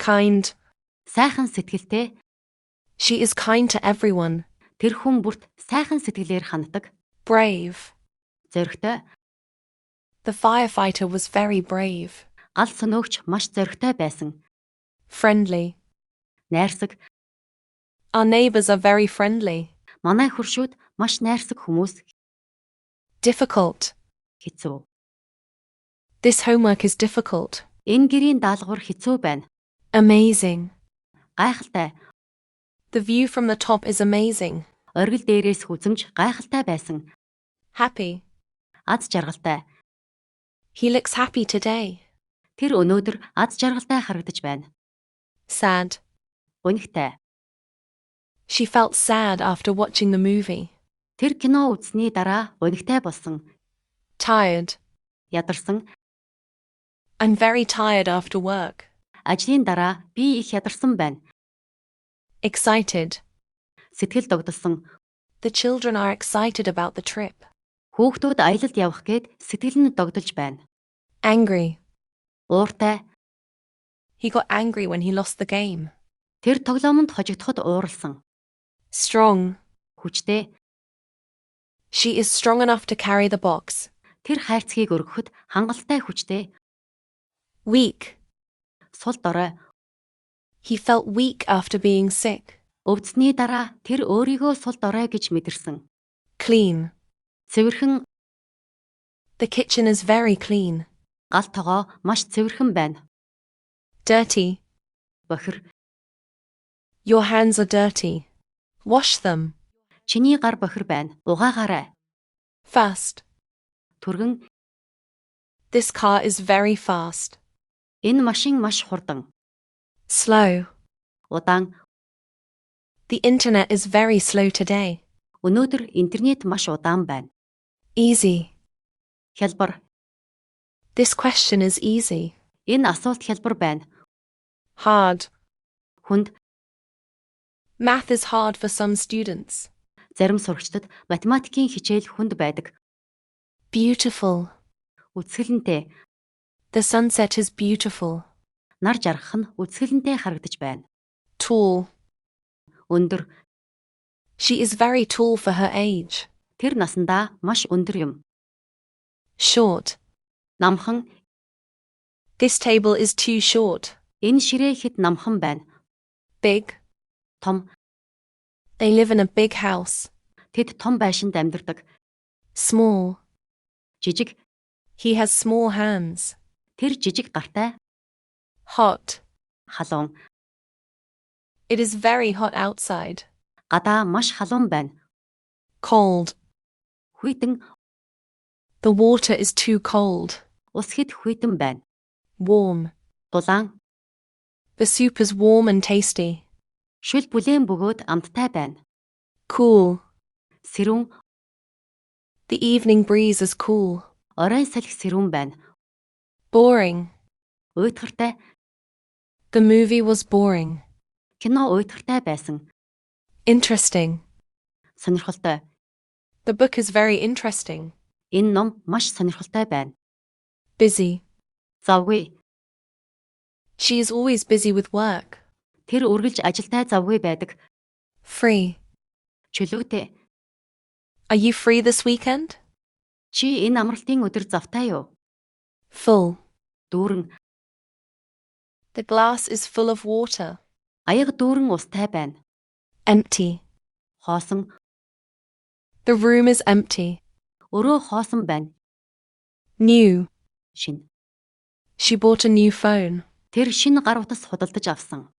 Kind. Сайхан сэтгэлтэй. She is kind to everyone. Тэр хүн бүрт сайхан сэтгэлээр ханддаг. Brave. Зоригтой. The firefighter was very brave. Гал сөнөөгч маш зоригтой байсан. Friendly. Найрсаг. Our neighbors are very friendly. Манай хөршүүд маш найрсаг хүмүүс. Difficult. Хэцүү. This homework is difficult. Энэ гэрийн даалгавар хэцүү байна. Amazing. Гайхалтай. The view from the top is amazing. Оргил дээрээс хүзэмж гайхалтай байсан. Happy. Аз жаргалтай. He looks happy today. Тэр өнөөдөр аз жаргалтай харагдаж байна. Sad. Гунигтай. She felt sad after watching the movie. Тэр кино үзсний дараа гунигтай болсон. Tired. Ядарсан. I'm very tired after work. Ажлын дараа би их ядарсан байна. Excited. Сэтгэл догдолсон. The children are excited about the trip. Хүүхдүүд аялалд явах гээд сэтгэл нь догдолж байна. Angry. Ууртай. He got angry when he lost the game. Тэр тоглоомонд хожигдоход ууралсан. Strong. Хүчтэй. She is strong enough to carry the box. Тэр хайрцгийг өргөхөд хангалттай хүчтэй. Weak. Сул дорой. He felt weak after being sick. Өвдсний дараа тэр өөрийгөө сул дорой гэж мэдэрсэн. Clean. Цэвэрхэн. The kitchen is very clean. Гал тогоо маш цэвэрхэн байна. Dirty. Бохир. Your hands are dirty. Wash them. Чиний гар бохир байна. Угаагаарай. Fast. Түргэн. This car is very fast. Энэ машин маш хурдан. Slow. Удаан. The internet is very slow today. Өнөөдөр интернет маш удаан байна. Easy. Хялбар. This question is easy. Энэ асуулт хялбар байна. Hard. Хүнд. Math is hard for some students. Зарим сурагчдад математикийн хичээл хүнд байдаг. Beautiful. Үзэсгэлэнтэй. The sunset is beautiful. Нар жаргах нь үзэсгэлэнтэй харагдаж байна. Tall. Өндөр. She is very tall for her age. Тэр насандаа маш өндөр юм. Short. Намхан. This table is too short. Энэ ширээ хэд намхан байна. Big. Том. They live in a big house. Тэд том байшинд амьдардаг. Small. Жижиг. He has small hands. Тэр жижиг гартай. Hot. Халуун. It is very hot outside. Гадаа маш халуун байна. Cold. Хүйтэн. The water is too cold. Ус хэд хүйтэн байна. Warm. Дулаан. The soup is warm and tasty. Шүл бүлээн бөгөөд амттай байна. Cool. Сэрүүн. The evening breeze is cool. Оройн салхи сэрүүн байна. Boring. Уйтгартай. The movie was boring. Кино уйтгартай байсан. Interesting. Сонирхолтой. The book is very interesting. Энэ ном маш сонирхолтой байна. Busy. Завгүй. She is always busy with work. Тэр үргэлж ажилтай завгүй байдаг. Free. Чөлөөтэй. Are you free this weekend? Чи энэ амралтын өдөр завтай юу? Full. Дүүрэн. The glass is full of water. Аяга дүүрэн устай байна. Empty. Хоосон. The room is empty. Өрөө хоосон байна. New. Шин. She bought a new phone. Тэр шинэ гар утас худалдаж авсан.